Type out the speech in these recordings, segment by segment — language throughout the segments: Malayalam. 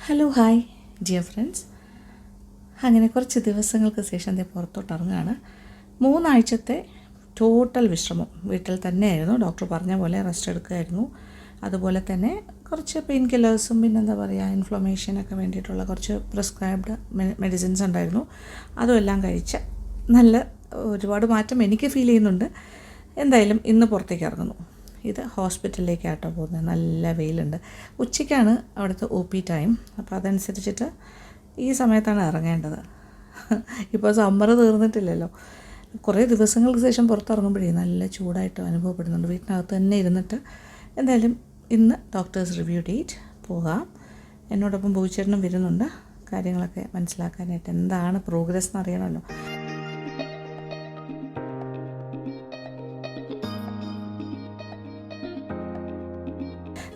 Hello hi dear friends. അങ്ങനെ കുറച്ച് ദിവസങ്ങൾക്ക് ശേഷം പുറത്തോട്ട് ഇറങ്ങുകയാണ്. 3 ആഴ്ചത്തെ ടോട്ടൽ വിശ്രമം വീട്ടിൽ തന്നെയായിരുന്നു. ഡോക്ടർ പറഞ്ഞ പോലെ റെസ്റ്റ് എടുക്കുമായിരുന്നു. അതുപോലെ തന്നെ കുറച്ച് പെയിൻ കില്ലേഴ്സും പിന്നെന്താ പറയുക ഇൻഫ്ലമേഷനൊക്കെ വേണ്ടിയിട്ടുള്ള കുറച്ച് പ്രിസ്ക്രൈബ്ഡ് മെഡിസിൻസ് ഉണ്ടായിരുന്നു. അതും എല്ലാം കഴിച്ച് നല്ല ഒരുപാട് മാറ്റം എനിക്ക് ഫീൽ ചെയ്യുന്നുണ്ട്. എന്തായാലും ഇന്ന് പുറത്തേക്ക് ഇറങ്ങുന്നു. ഇത് ഹോസ്പിറ്റലിലേക്കാട്ടോ പോകുന്നത്. നല്ല വെയിലുണ്ട്. ഉച്ചയ്ക്കാണ് അവിടുത്തെ OP ടൈം. അപ്പോൾ അതനുസരിച്ചിട്ട് ഈ സമയത്താണ് ഇറങ്ങേണ്ടത്. ഇപ്പോൾ സമ്മർ തീർന്നിട്ടില്ലല്ലോ. കുറേ ദിവസങ്ങൾക്ക് ശേഷം പുറത്തിറങ്ങുമ്പോഴേ നല്ല ചൂടായിട്ട് അനുഭവപ്പെടുന്നുണ്ട്. വീട്ടിനകത്ത് തന്നെ ഇരുന്നിട്ട് എന്തായാലും ഇന്ന് ഡോക്ടേഴ്സ് റിവ്യൂ ഡേറ്റ് പോകാം. എന്നോടൊപ്പം ഭൂചേട്ടനും വരുന്നുണ്ട്. കാര്യങ്ങളൊക്കെ മനസ്സിലാക്കാനായിട്ട് എന്താണ് പ്രോഗ്രസ് എന്നറിയണമല്ലോ.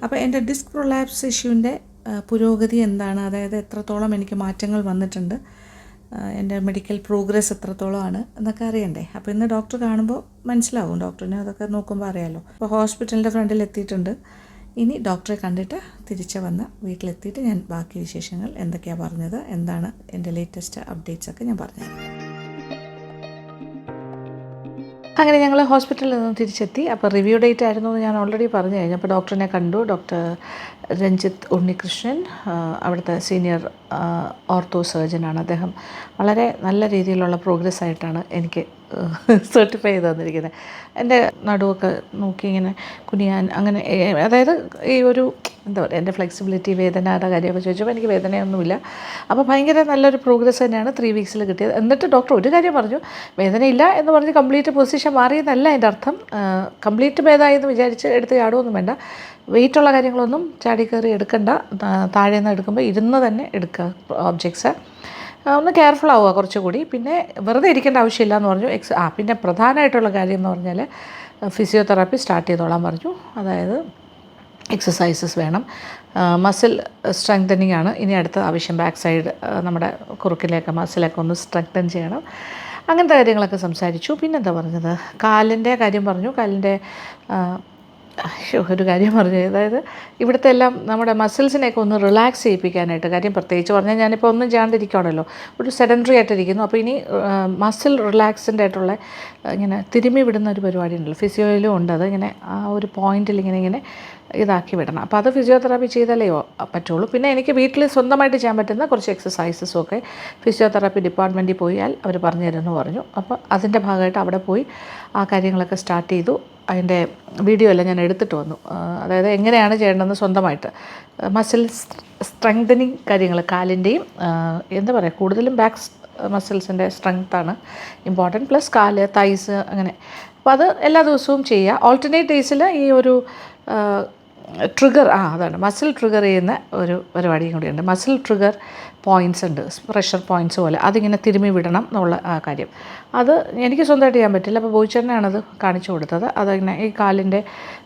അപ്പോൾ എൻ്റെ ഡിസ്ക് പ്രൊലാപ്സ് ഇഷ്യൂവിൻ്റെ പുരോഗതി എന്താണ്, അതായത് എത്രത്തോളം എനിക്ക് മാറ്റങ്ങൾ വന്നിട്ടുണ്ട്, എൻ്റെ മെഡിക്കൽ പ്രോഗ്രസ് എത്രത്തോളമാണ് എന്നൊക്കെ അറിയണ്ടേ. അപ്പോൾ ഇന്ന് ഡോക്ടർ കാണുമ്പോൾ മനസ്സിലാവും. ഡോക്ടറിനെ അതൊക്കെ നോക്കുമ്പോൾ അറിയാമല്ലോ. അപ്പോൾ ഹോസ്പിറ്റലിൻ്റെ ഫ്രണ്ടിൽ എത്തിയിട്ടുണ്ട്. ഇനി ഡോക്ടറെ കണ്ടിട്ട് തിരിച്ച് വന്ന് വീട്ടിലെത്തിയിട്ട് ഞാൻ ബാക്കി വിശേഷങ്ങൾ എന്തൊക്കെയാണ് പറഞ്ഞത്, എന്താണ് എൻ്റെ ലേറ്റസ്റ്റ് അപ്ഡേറ്റ്സൊക്കെ ഞാൻ പറഞ്ഞുതരാം. അങ്ങനെ ഞങ്ങൾ ഹോസ്പിറ്റലിൽ നിന്നും തിരിച്ചെത്തി. അപ്പോൾ റിവ്യൂ ഡേറ്റ് ആയിരുന്നു എന്ന് ഞാൻ ഓൾറെഡി പറഞ്ഞു കഴിഞ്ഞു. അപ്പോൾ ഡോക്ടറിനെ കണ്ടു. ഡോക്ടർ രഞ്ജിത്ത് ഉണ്ണികൃഷ്ണൻ, അവിടുത്തെ സീനിയർ ഓർത്തോ സർജനാണ്. അദ്ദേഹം വളരെ നല്ല രീതിയിലുള്ള പ്രോഗ്രസ് ആയിട്ടാണ് എനിക്ക് സർട്ടിഫൈ ചെയ്ത് തന്നിരിക്കുന്നത്. എൻ്റെ നടുവൊക്കെ നോക്കി ഇങ്ങനെ കുനിയാൻ അങ്ങനെ, അതായത് ഈ ഒരു എന്താ പറയുക, എൻ്റെ ഫ്ലെക്സിബിലിറ്റി, വേദനയുടെ കാര്യമൊക്കെ ചോദിച്ചപ്പോൾ എനിക്ക് വേദനയൊന്നുമില്ല. അപ്പോൾ ഭയങ്കര നല്ലൊരു പ്രോഗ്രസ് തന്നെയാണ് 3 വീക്സിൽ കിട്ടിയത്. എന്നിട്ട് ഡോക്ടർ ഒരു കാര്യം പറഞ്ഞു, വേദനയില്ല എന്ന് പറഞ്ഞ് കംപ്ലീറ്റ് പൊസിഷൻ മാറിയെന്നല്ല എൻ്റെ അർത്ഥം. കംപ്ലീറ്റ് ഭേദമായി എന്ന് വിചാരിച്ച് എടുത്ത് ചാടുമൊന്നും വേണ്ട. വെയിറ്റുള്ള കാര്യങ്ങളൊന്നും ചാടി കയറി എടുക്കണ്ട. താഴെ നിന്ന് എടുക്കുമ്പോൾ ഇരുന്ന് തന്നെ എടുക്കുക ഓബ്ജക്ട്സ്. ഒന്ന് കെയർഫുൾ ആവുക കുറച്ചുകൂടി. പിന്നെ വെറുതെ ഇരിക്കേണ്ട ആവശ്യമില്ല എന്ന് പറഞ്ഞു. പിന്നെ പ്രധാനമായിട്ടുള്ള കാര്യം എന്ന് പറഞ്ഞാൽ ഫിസിയോതെറാപ്പി സ്റ്റാർട്ട് ചെയ്തോളാൻ പറഞ്ഞു. അതായത് എക്സസൈസസ് വേണം. മസിൽ സ്ട്രെങ്തനിങ് ആണ് ഇനി അടുത്ത ആവശ്യം. ബാക്ക് സൈഡ് നമ്മുടെ കുറുക്കിലേക്ക് മസിലൊക്കെ ഒന്ന് സ്ട്രെങ്തൻ ചെയ്യണം. അങ്ങനത്തെ കാര്യങ്ങളൊക്കെ സംസാരിച്ചു. പിന്നെന്താ പറഞ്ഞത്, കാലിൻ്റെ കാര്യം പറഞ്ഞു. കാലിൻ്റെ ഒരു കാര്യം പറഞ്ഞു, അതായത് ഇവിടുത്തെ എല്ലാം നമ്മുടെ മസിൽസിനെയൊക്കെ ഒന്ന് റിലാക്സ് ചെയ്യിപ്പിക്കാനായിട്ട്. കാര്യം പ്രത്യേകിച്ച് പറഞ്ഞാൽ ഞാനിപ്പോൾ ഒന്നും ചെയ്യാണ്ടിരിക്കുകയാണല്ലോ, ഒരു സെഡൻറ്ററി ആയിട്ടിരിക്കുന്നു. അപ്പോൾ ഇനി മസിൽ റിലാക്സിൻ്റെ ആയിട്ടുള്ള ഇങ്ങനെ തിരുമ്മി വിടുന്ന ഒരു പരിപാടി ഉണ്ടല്ലോ, ഫിസിയോയിലും ഉണ്ട്. അത് ഇങ്ങനെ ആ ഒരു പോയിന്റിൽ ഇങ്ങനെ ഇതാക്കി വിടണം. അപ്പോൾ അത് ഫിസിയോതെറാപ്പി ചെയ്താലേ പറ്റുള്ളൂ. പിന്നെ എനിക്ക് വീട്ടിൽ സ്വന്തമായിട്ട് ചെയ്യാൻ പറ്റുന്ന കുറച്ച് എക്സസൈസസും ഒക്കെ ഫിസിയോതെറാപ്പി ഡിപ്പാർട്ട്മെൻറ്റിൽ പോയാൽ അവർ പറഞ്ഞു തരുമെന്ന് പറഞ്ഞു. അപ്പോൾ അതിൻ്റെ ഭാഗമായിട്ട് അവിടെ പോയി ആ കാര്യങ്ങളൊക്കെ സ്റ്റാർട്ട് ചെയ്തു. അതിൻ്റെ വീഡിയോ എല്ലാം ഞാൻ എടുത്തിട്ട് വന്നു. അതായത് എങ്ങനെയാണ് ചെയ്യേണ്ടതെന്ന് സ്വന്തമായിട്ട്. മസിൽ സ്ട്രെങ്തനിങ് കാര്യങ്ങൾ, കാലിൻ്റെയും എന്താ പറയുക, കൂടുതലും ബാക്ക് മസിൽസിൻ്റെ സ്ട്രെങ്ത്താണ് ഇമ്പോർട്ടൻറ്റ്. പ്ലസ് കാല്, തൈസ് അങ്ങനെ. അപ്പോൾ അത് എല്ലാ ദിവസവും ചെയ്യുക. ഓൾട്ടർനേറ്റ് ഡേയ്സിൽ ഈ ഒരു ട്രിഗർ അതാണ് മസിൽ ട്രിഗർ ചെയ്യുന്ന ഒരു പരിപാടിയും കൂടിയുണ്ട്. മസിൽ ട്രിഗർ പോയിൻറ്റ്സ് ഉണ്ട്, പ്രഷർ പോയിൻറ്റ്സ് പോലെ. അതിങ്ങനെ തിരുമ്മി വിടണം എന്നുള്ള ആ കാര്യം. അത് എനിക്ക് സ്വന്തമായിട്ട് ചെയ്യാൻ പറ്റില്ല. അപ്പോൾ ബോയിച്ചേട്ടനാണത് കാണിച്ചു കൊടുത്തത്. അതിങ്ങനെ ഈ കാലിൻ്റെ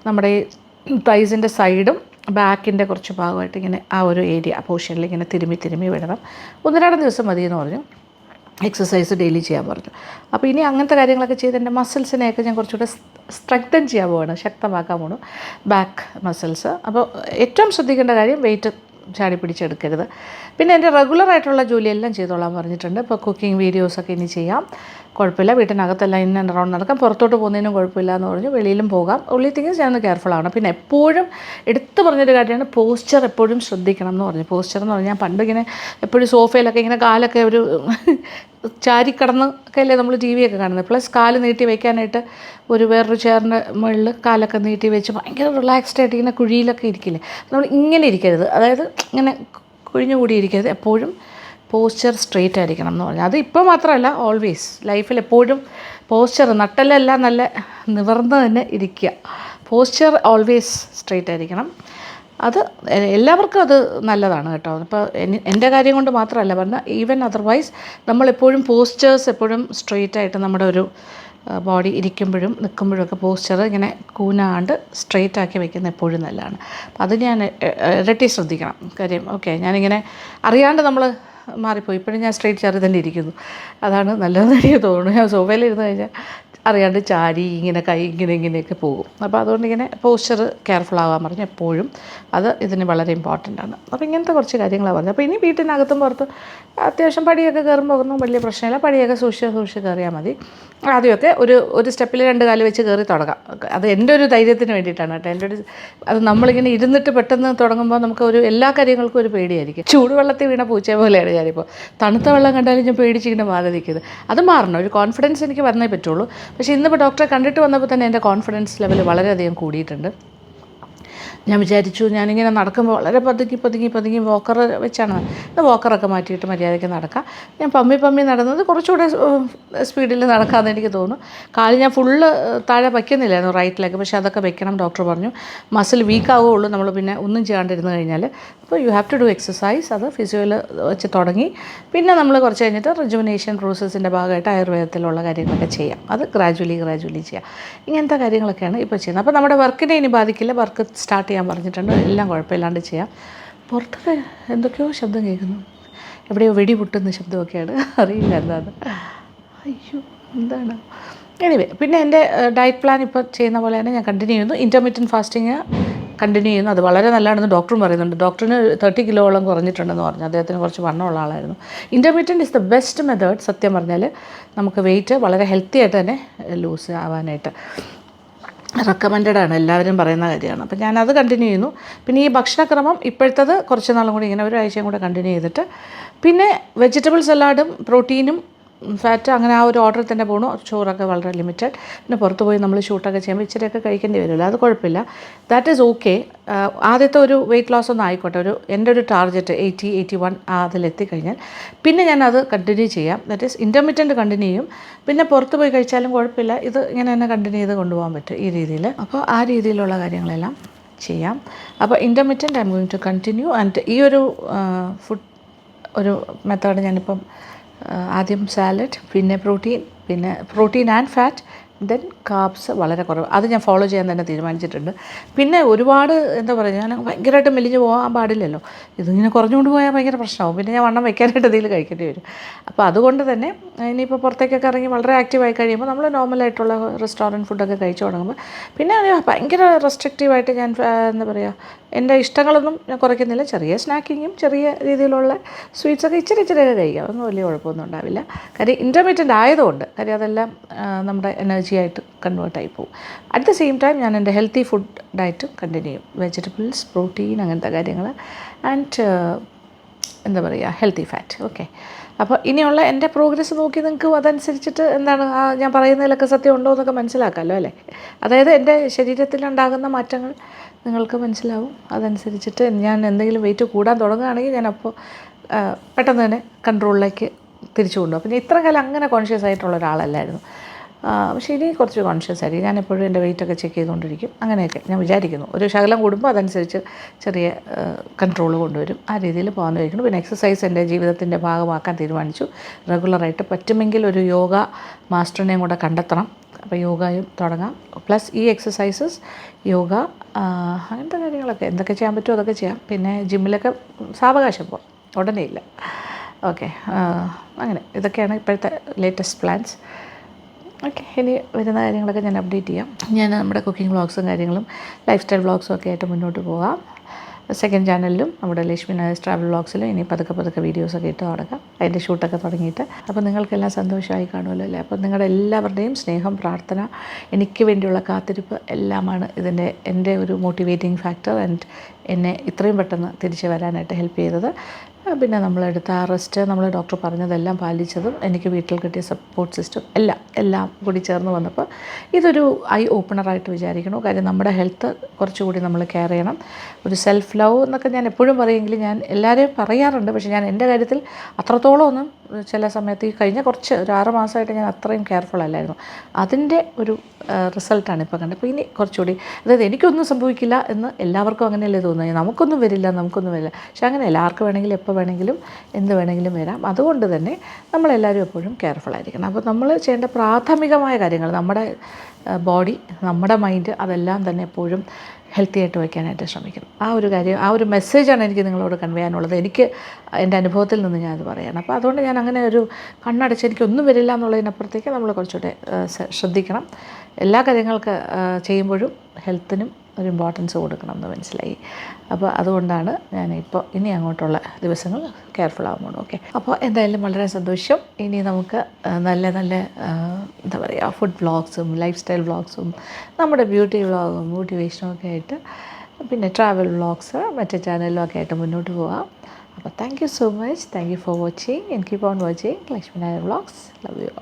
നമ്മുടെ ഈ തൈസിൻ്റെ സൈഡും ബാക്കിൻ്റെ കുറച്ച് ഭാഗമായിട്ട് ഇങ്ങനെ ആ ഒരു ഏരിയ പോർഷനിൽ ഇങ്ങനെ തിരുമ്മി വിടണം. 1-2 ദിവസം മതിയെന്ന് പറഞ്ഞു. എക്സസൈസ് ഡെയിലി ചെയ്യാൻ പറഞ്ഞു. അപ്പോൾ ഇനി അങ്ങനത്തെ കാര്യങ്ങളൊക്കെ ചെയ്ത് എൻ്റെ മസിൽസിനെയൊക്കെ ഞാൻ കുറച്ചുകൂടെ സ്ട്രെങ്തൻ ചെയ്യാൻ പോവാണ്, ശക്തമാക്കാൻ പോകണം ബാക്ക് മസിൽസ്. അപ്പോൾ ഏറ്റവും ശ്രദ്ധിക്കേണ്ട കാര്യം വെയിറ്റ് ചാടി പിടിച്ചെടുക്കരുത്. പിന്നെ എൻ്റെ റെഗുലറായിട്ടുള്ള ജോലിയെല്ലാം ചെയ്തോളാൻ പറഞ്ഞിട്ടുണ്ട്. ഇപ്പോൾ കുക്കിംഗ് വീഡിയോസൊക്കെ ഇനി ചെയ്യാം, കുഴപ്പമില്ല. വീട്ടിനകത്തെല്ലാം ഇൻ ആൻഡ് അറൗണ്ട് നടക്കാം. പുറത്തോട്ട് പോകുന്നതിനും കുഴപ്പമില്ല എന്ന് പറഞ്ഞു. വെളിയിലും പോകാം. ഉള്ളി തിങ്സ് ഞാനൊന്ന് കെയർഫുൾ ആവണം. പിന്നെ എപ്പോഴും എടുത്തു പറഞ്ഞൊരു കാര്യമാണ് പോസ്ചർ എപ്പോഴും ശ്രദ്ധിക്കണം എന്ന് പറഞ്ഞു. പോസ്ചർ എന്ന് പറഞ്ഞാൽ പണ്ട് ഇങ്ങനെ എപ്പോഴും സോഫയിലൊക്കെ ഇങ്ങനെ കാലൊക്കെ ഒരു ചാരിക്കടന്ന് ഒക്കെ അല്ലേ നമ്മൾ TV ഒക്കെ കാണുന്നത്. പ്ലസ് കാല് നീട്ടി വയ്ക്കാനായിട്ട് ഒരു വേറൊരു ചെയറിൻ്റെ മുകളിൽ കാലൊക്കെ നീട്ടി വെച്ച് ഭയങ്കര റിലാക്സ്ഡ് ആയിട്ട് ഇങ്ങനെ കുഴിയിലൊക്കെ ഇരിക്കില്ലേ, നമ്മൾ ഇങ്ങനെ ഇരിക്കരുത്. അതായത് ഇങ്ങനെ കുഴിഞ്ഞു കൂടി ഇരിക്കരുത്. എപ്പോഴും പോസ്ചർ സ്ട്രെയിറ്റ് ആയിരിക്കണം എന്ന് പറഞ്ഞാൽ. അത് ഇപ്പോൾ മാത്രമല്ല, ഓൾവേസ് ലൈഫിൽ എപ്പോഴും പോസ്ചർ, നട്ടെല്ലാം നല്ല നിവർന്ന് തന്നെ ഇരിക്കുക. പോസ്ചർ ഓൾവേസ് സ്ട്രെയിറ്റ് ആയിരിക്കണം. അത് എല്ലാവർക്കും അത് നല്ലതാണ് കേട്ടോ. ഇപ്പോൾ എൻ്റെ കാര്യം കൊണ്ട് മാത്രമല്ല പറഞ്ഞാൽ, ഈവൻ അതർവൈസ് നമ്മളെപ്പോഴും പോസ്ചേഴ്സ് എപ്പോഴും സ്ട്രെയിറ്റ് ആയിട്ട് നമ്മുടെ ഒരു ബോഡി ഇരിക്കുമ്പോഴും നിൽക്കുമ്പോഴും ഒക്കെ പോസ്ചർ ഇങ്ങനെ കൂനാണ്ട് സ്ട്രെയിറ്റ് ആക്കി വയ്ക്കുന്ന എപ്പോഴും നല്ലതാണ്. അപ്പോൾ അത് ഞാൻ ഇരട്ടി ശ്രദ്ധിക്കണം. കാര്യം ഞാനിങ്ങനെ അറിയാണ്ട് നമ്മൾ മാറിപ്പോയി. ഇപ്പോഴും ഞാൻ സ്ട്രെയിറ്റ് ചെറുത് തന്നെ ഇരിക്കുന്നു. അതാണ് നല്ലതെന്ന് എനിക്ക് തോന്നുന്നു. ഞാൻ സോഫയിൽ ഇരുന്ന് കഴിഞ്ഞാൽ അറിയാണ്ട് ചാരി ഇങ്ങനെ കൈ ഇങ്ങനെയൊക്കെ പോകും. അപ്പോൾ അതുകൊണ്ട് ഇങ്ങനെ പോസ്ചർ കെയർഫുൾ ആകാൻ പറഞ്ഞു എപ്പോഴും. അത് ഇതിന് വളരെ ഇമ്പോർട്ടൻ്റ് ആണ്. അപ്പോൾ ഇങ്ങനത്തെ കുറച്ച് കാര്യങ്ങളാണ് പറഞ്ഞത്. അപ്പോൾ ഇനി വീട്ടിനകത്തും പുറത്തും അത്യാവശ്യം പടിയൊക്കെ കയറുമ്പോൾ ഒന്നും വലിയ പ്രശ്നമില്ല. പടിയൊക്കെ സൂക്ഷിച്ച് കയറിയാൽ മതി. ആദ്യമൊക്കെ ഒരു സ്റ്റെപ്പിൽ 2 കാല് വെച്ച് കയറി തുടങ്ങാം. അത് എൻ്റെ ഒരു ധൈര്യത്തിന് വേണ്ടിയിട്ടാണ് കേട്ടോ. എൻ്റെ ഒരു അത് നമ്മളിങ്ങനെ ഇരുന്നിട്ട് പെട്ടെന്ന് തുടങ്ങുമ്പോൾ നമുക്ക് എല്ലാ കാര്യങ്ങൾക്കും ഒരു പേടിയായിരിക്കും. ചൂടുവെള്ളത്തിൽ വീണ പൂച്ച പോലെയാണ് ഞാനിപ്പോൾ. തണുത്ത വെള്ളം കണ്ടാലും ഞാൻ പേടിച്ചിങ്ങനെ മാറി നിൽക്കുന്നത്. അത് മാറണം. ഒരു കോൺഫിഡൻസ് എനിക്ക് വന്നേ പറ്റുള്ളൂ. പക്ഷേ ഇന്നിപ്പോൾ ഡോക്ടറെ കണ്ടിട്ട് വന്നപ്പോൾ തന്നെ എൻ്റെ കോൺഫിഡൻസ് ലെവൽ വളരെയധികം കൂടിയിട്ടുണ്ട്. ഞാൻ വിചാരിച്ചു ഞാനിങ്ങനെ നടക്കുമ്പോൾ വളരെ പതുങ്ങി വോക്കർ വെച്ചാണ് വോക്കറൊക്കെ മാറ്റിയിട്ട് മര്യാദയ്ക്ക് നടക്കാം. ഞാൻ പമ്മി നടന്നത് കുറച്ചുകൂടെ സ്പീഡിൽ നടക്കാമെന്ന് എനിക്ക് തോന്നുന്നു. കാല് ഞാൻ ഫുള്ള് താഴെ വയ്ക്കുന്നില്ലായിരുന്നു റൈറ്റിലേക്ക്. പക്ഷേ അതൊക്കെ വെക്കണം ഡോക്ടർ പറഞ്ഞു. മസിൽ വീക്ക് ആവുകയുള്ളൂ നമ്മൾ പിന്നെ ഒന്നും ചെയ്യാണ്ടിരുന്ന് കഴിഞ്ഞാൽ. അപ്പോൾ you have to do exercise. അത് ഫിസിയോയിൽ വെച്ച് തുടങ്ങി. പിന്നെ നമ്മൾ കുറച്ച് കഴിഞ്ഞിട്ട് റിജുവിനേഷൻ പ്രോസസ്സിൻ്റെ ഭാഗമായിട്ട് ആയുർവേദത്തിലുള്ള കാര്യങ്ങളൊക്കെ ചെയ്യാം. അത് ഗ്രാജുവലി ചെയ്യാം. ഇങ്ങനത്തെ കാര്യങ്ങളൊക്കെയാണ് ഇപ്പോൾ ചെയ്യുന്നത്. അപ്പോൾ നമ്മുടെ വർക്കിനെ ഇനി ബാധിക്കില്ല. വർക്ക് സ്റ്റാർട്ട് ചെയ്യാൻ പറഞ്ഞിട്ടുണ്ട്. എല്ലാം കുഴപ്പമില്ലാണ്ട് ചെയ്യാം. പുറത്തൊക്കെ എന്തൊക്കെയോ ശബ്ദം കേൾക്കുന്നു. എവിടെയോ വെടി പൊട്ടുന്ന ശബ്ദമൊക്കെയാണ്. അറിയില്ല എന്താണ്. അയ്യോ എന്താണ്. എനിവേ പിന്നെ എൻ്റെ ഡയറ്റ് പ്ലാൻ ഇപ്പോൾ ചെയ്യുന്ന പോലെ തന്നെ ഞാൻ കണ്ടിന്യൂ ചെയ്യുന്നു. ഇൻ്റർമീഡിയറ്റ് ഫാസ്റ്റിങ് കണ്ടിന്യൂ ചെയ്യുന്നു. അത് വളരെ നല്ലതാണെന്ന് ഡോക്ടറും പറയുന്നുണ്ട്. ഡോക്ടറിന് 30 കിലോളം കുറഞ്ഞിട്ടുണ്ടെന്ന് പറഞ്ഞു. അദ്ദേഹത്തിന് കുറച്ച് വണ്ണമുള്ള ആളായിരുന്നു. Intermediate is the best method. സത്യം പറഞ്ഞാൽ നമുക്ക് വെയിറ്റ് വളരെ ഹെൽത്തി ആയിട്ട് തന്നെ ലൂസ് ആവാനായിട്ട് റെക്കമെൻഡഡ് ആണ്. എല്ലാവരും പറയുന്ന കാര്യമാണ്. അപ്പോൾ ഞാനത് കണ്ടിന്യൂ ചെയ്യുന്നു. പിന്നെ ഈ ഭക്ഷണക്രമം ഇപ്പോഴത്തത് കുറച്ച് നാളും കൂടി ഇങ്ങനെ ഒരാഴ്ചയും കൂടെ കണ്ടിന്യൂ ചെയ്തിട്ട് പിന്നെ വെജിറ്റബിൾ സലാഡും പ്രോട്ടീനും ഫാറ്റ് അങ്ങനെ ആ ഒരു ഓർഡറിൽ തന്നെ പോകണു. ചോറൊക്കെ വളരെ ലിമിറ്റഡ്. പിന്നെ പുറത്ത് പോയി നമ്മൾ ഷൂട്ടൊക്കെ ചെയ്യുമ്പോൾ ഇച്ചിരിയൊക്കെ കഴിക്കേണ്ടി വരുമല്ലോ. അത് കുഴപ്പമില്ല. That is okay. ആദ്യത്തെ ഒരു വെയിറ്റ് ലോസ് ഒന്നും ആയിക്കോട്ടെ. എൻ്റെ ഒരു ടാർഗറ്റ് 81 അതിലെത്തിക്കഴിഞ്ഞാൽ പിന്നെ ഞാനത് കണ്ടിന്യൂ ചെയ്യാം. ദാറ്റ് ഈസ് ഇൻ്റർമീഡിയറ്റ് കണ്ടിന്യൂ ചെയ്യും. പിന്നെ പുറത്ത് പോയി കഴിച്ചാലും കുഴപ്പമില്ല. ഇത് ഇങ്ങനെ തന്നെ കണ്ടിന്യൂ ചെയ്ത് കൊണ്ടുപോകാൻ പറ്റും ഈ രീതിയിൽ. അപ്പോൾ ആ രീതിയിലുള്ള കാര്യങ്ങളെല്ലാം ചെയ്യാം. അപ്പോൾ intermediate I am going to continue. And ഈ ഒരു ഫുഡ് ഒരു മെത്തേഡ് ഞാനിപ്പം ആദ്യം സാലഡ്, പിന്നെ protein and fat, then carbs വളരെ കുറവ്. അത് ഞാൻ ഫോളോ ചെയ്യാൻ തന്നെ തീരുമാനിച്ചിട്ടുണ്ട്. പിന്നെ ഒരുപാട് എന്താ പറയുക, ഞാൻ ഭയങ്കരമായിട്ട് മെലിഞ്ഞ് പോകാൻ പാടില്ലല്ലോ. ഇതിങ്ങനെ കുറഞ്ഞുകൊണ്ട് പോയാൽ ഭയങ്കര പ്രശ്നമാവും. പിന്നെ ഞാൻ വണ്ണം വയ്ക്കാനായിട്ട് എന്തെങ്കിലും കഴിക്കേണ്ടി വരും. അപ്പോൾ അതുകൊണ്ട് തന്നെ ഇനിയിപ്പോൾ പുറത്തേക്കൊക്കെ ഇറങ്ങി വളരെ ആക്റ്റീവായി കഴിയുമ്പോൾ നമ്മൾ നോർമലായിട്ടുള്ള റെസ്റ്റോറൻറ്റ് ഫുഡൊക്കെ കഴിച്ചു തുടങ്ങുമ്പോൾ പിന്നെ അത് ഭയങ്കര റെസ്ട്രിക്റ്റീവായിട്ട് ഞാൻ എന്താ പറയുക, എൻ്റെ ഇഷ്ടങ്ങളൊന്നും ഞാൻ കുറയ്ക്കുന്നില്ല. ചെറിയ സ്നാക്കിങ്ങും ചെറിയ രീതിയിലുള്ള സ്വീറ്റ്സൊക്കെ ഇച്ചിരിയൊക്കെ കഴിക്കാം. ഒന്നും വലിയ കുഴപ്പമൊന്നും ഉണ്ടാവില്ല. കാര്യം ഇൻ്റർമീഡിയറ്റ് ആയതുകൊണ്ട്. കാര്യം അതെല്ലാം നമ്മുടെ എനർജി ആയിട്ട് കൺവേർട്ടായി പോകും. അറ്റ് ദ സെയിം ടൈം ഞാൻ എൻ്റെ ഹെൽത്തി ഫുഡ് ഡയറ്റും കണ്ടിന്യൂ ചെയ്യും. വെജിറ്റബിൾസ്, പ്രോട്ടീൻ, അങ്ങനത്തെ കാര്യങ്ങൾ ആൻഡ് എന്താ പറയുക ഹെൽത്തി ഫാറ്റ്. ഓക്കെ. അപ്പോൾ ഇനിയുള്ള എൻ്റെ പ്രോഗ്രസ് നോക്കി നിങ്ങൾക്ക് അതനുസരിച്ചിട്ട് എന്താണ് ഞാൻ പറയുന്നതിലൊക്കെ സത്യം ഉണ്ടോ എന്നൊക്കെ മനസ്സിലാക്കാമല്ലോ അല്ലേ. അതായത് എൻ്റെ ശരീരത്തിലുണ്ടാകുന്ന മാറ്റങ്ങൾ നിങ്ങൾക്ക് മനസ്സിലാവും. അതനുസരിച്ചിട്ട് ഞാൻ എന്തെങ്കിലും വെയിറ്റ് കൂടാൻ തുടങ്ങുകയാണെങ്കിൽ ഞാനപ്പോൾ പെട്ടെന്ന് തന്നെ കൺട്രോളിലേക്ക് തിരിച്ചു കൊണ്ടുപോകും. പിന്നെ ഇത്ര കാലം അങ്ങനെ കോൺഷ്യസ് ആയിട്ടുള്ള ഒരാളല്ലായിരുന്നു. പക്ഷേ ഇനി കുറച്ച് കോൺഷ്യസ് ആയിരിക്കും. ഞാൻ എപ്പോഴും എൻ്റെ വെയിറ്റൊക്കെ ചെക്ക് ചെയ്തുകൊണ്ടിരിക്കും. അങ്ങനെയൊക്കെ ഞാൻ വിചാരിക്കുന്നു. ഒരു ശകലം കൂടുമ്പോൾ അതനുസരിച്ച് ചെറിയ കൺട്രോൾ കൊണ്ടുവരും. ആ രീതിയിൽ പോകാൻ കഴിക്കുന്നു. പിന്നെ എക്സസൈസ് എൻ്റെ ജീവിതത്തിൻ്റെ ഭാഗമാക്കാൻ തീരുമാനിച്ചു. റെഗുലറായിട്ട് പറ്റുമെങ്കിൽ ഒരു യോഗ മാസ്റ്ററിനെയും കൂടെ കണ്ടെത്തണം. അപ്പോൾ യോഗയും തുടങ്ങാം. പ്ലസ് ഈ എക്സസൈസസ്, യോഗ, അങ്ങനത്തെ കാര്യങ്ങളൊക്കെ എന്തൊക്കെ ചെയ്യാൻ പറ്റുമോ അതൊക്കെ ചെയ്യാം. പിന്നെ ജിമ്മിലൊക്കെ സാവകാശം പോകാം, ഉടനെ ഇല്ല. ഓക്കെ. അങ്ങനെ ഇതൊക്കെയാണ് ഇപ്പോഴത്തെ ലേറ്റസ്റ്റ് പ്ലാൻസ്. ഓക്കെ. ഇനി വരുന്ന കാര്യങ്ങളൊക്കെ ഞാൻ അപ്ഡേറ്റ് ചെയ്യാം. ഞാൻ നമ്മുടെ കുക്കിംഗ് വ്ളോഗ്സും കാര്യങ്ങളും ലൈഫ് സ്റ്റൈൽ വ്ളോഗ്സും ഒക്കെ ആയിട്ട് മുന്നോട്ട് പോകാം. സെക്കൻഡ് ചാനലിലും നമ്മുടെ ലക്ഷ്മി നായസ് ട്രാവൽ വ്ളോഗ്സിലും ഇനി പതുക്കെ വീഡിയോസൊക്കെ ഇട്ട് തുടങ്ങാം. അതിൻ്റെ ഷൂട്ടൊക്കെ തുടങ്ങിയിട്ട്. അപ്പോൾ നിങ്ങൾക്കെല്ലാം സന്തോഷമായി കാണുമല്ലോ അല്ലേ. അപ്പോൾ നിങ്ങളുടെ എല്ലാവരുടെയും സ്നേഹം, പ്രാർത്ഥന, എനിക്ക് വേണ്ടിയുള്ള കാത്തിരിപ്പ് എല്ലാമാണ് എൻ്റെ ഒരു മോട്ടിവേറ്റിംഗ് ഫാക്ടർ ആൻഡ് എന്നെ ഇത്രയും പെട്ടെന്ന് തിരിച്ചു വരാനായിട്ട് ഹെൽപ്പ് ചെയ്തത്. പിന്നെ നമ്മളെടുത്ത റെസ്റ്റ്, നമ്മൾ ഡോക്ടർ പറഞ്ഞതെല്ലാം പാലിച്ചതും, എനിക്ക് വീട്ടിൽ കിട്ടിയ സപ്പോർട്ട് സിസ്റ്റം എല്ലാം കൂടി ചേർന്ന് വന്നപ്പോൾ ഇതൊരു ഐ ഓപ്പണറായിട്ട് വിചാരിക്കണു. കാര്യം നമ്മുടെ ഹെൽത്ത് കുറച്ചുകൂടി നമ്മൾ കെയർ ചെയ്യണം. ഒരു സെൽഫ് ലവ് എന്നൊക്കെ ഞാൻ എപ്പോഴും പറയുമെങ്കിലും ഞാൻ എല്ലാവരെയും പറയാറുണ്ട്. പക്ഷേ ഞാൻ എൻ്റെ കാര്യത്തിൽ അത്രത്തോളം ഒന്നും ചില സമയത്ത് ഈ കഴിഞ്ഞ ഒരു 6 മാസമായിട്ട് ഞാൻ അത്രയും കെയർഫുൾ അല്ലായിരുന്നു. അതിൻ്റെ ഒരു റിസൾട്ടാണ് ഇപ്പോൾ കണ്ടത്. അപ്പോൾ ഇനി കുറച്ചുകൂടി, അതായത് എനിക്കൊന്നും സംഭവിക്കില്ല എന്ന് എല്ലാവർക്കും അങ്ങനെയല്ലേ തോന്നുന്നത്. നമുക്കൊന്നും വരില്ല. പക്ഷേ അങ്ങനെയല്ല. ആർക്ക് വേണമെങ്കിലും എപ്പോൾ വേണമെങ്കിലും എന്ത് വേണമെങ്കിലും വരാം. അതുകൊണ്ട് തന്നെ നമ്മളെല്ലാവരും എപ്പോഴും കെയർഫുൾ ആയിരിക്കണം. അപ്പോൾ നമ്മൾ ചെയ്യേണ്ട പ്രാഥമികമായ കാര്യങ്ങൾ, നമ്മുടെ ബോഡി, നമ്മുടെ മൈൻഡ്, അതെല്ലാം തന്നെ എപ്പോഴും ഹെൽത്തി ആയിട്ട് വയ്ക്കാനായിട്ട് ശ്രമിക്കണം. ആ ഒരു കാര്യം, ആ ഒരു മെസ്സേജാണ് എനിക്ക് നിങ്ങളോട് കൺവേ ചെയ്യാനുള്ളത്. എനിക്ക് എൻ്റെ അനുഭവത്തിൽ നിന്ന് ഞാനത് പറയുകയാണ്. അപ്പോൾ അതുകൊണ്ട് ഞാൻ അങ്ങനെ ഒരു കണ്ണടച്ച് എനിക്കൊന്നും വരില്ല എന്നുള്ളതിനപ്പുറത്തേക്ക് നമ്മൾ കുറച്ചുകൂടെ ശ്രദ്ധിക്കണം. എല്ലാ കാര്യങ്ങൾക്ക് ചെയ്യുമ്പോഴും ഹെൽത്തിനും ഒരു ഇമ്പോർട്ടൻസ് കൊടുക്കണം എന്ന് മനസ്സിലായി. അപ്പോൾ അതുകൊണ്ടാണ് ഞാനിപ്പോൾ ഇനി അങ്ങോട്ടുള്ള ദിവസങ്ങൾ കെയർഫുൾ ആവുന്നുള്ളൂ. ഓക്കെ, അപ്പോൾ എന്തായാലും വളരെ സന്തോഷം. ഇനി നമുക്ക് നല്ല നല്ല എന്താ പറയുക, ഫുഡ് വ്ളോഗ്സും ലൈഫ് സ്റ്റൈൽ വ്ളോഗ്സും നമ്മുടെ ബ്യൂട്ടി വ്ളോഗും മോട്ടിവേഷനും ഒക്കെ ആയിട്ട്, പിന്നെ ട്രാവൽ വ്ളോഗ്സ് മറ്റേ ചാനലിലും ഒക്കെ ആയിട്ട് മുന്നോട്ട് പോകാം. അപ്പോൾ thank you so much. Thank you for watching and keep on watching Lakshmi Nair vlogs. Love you.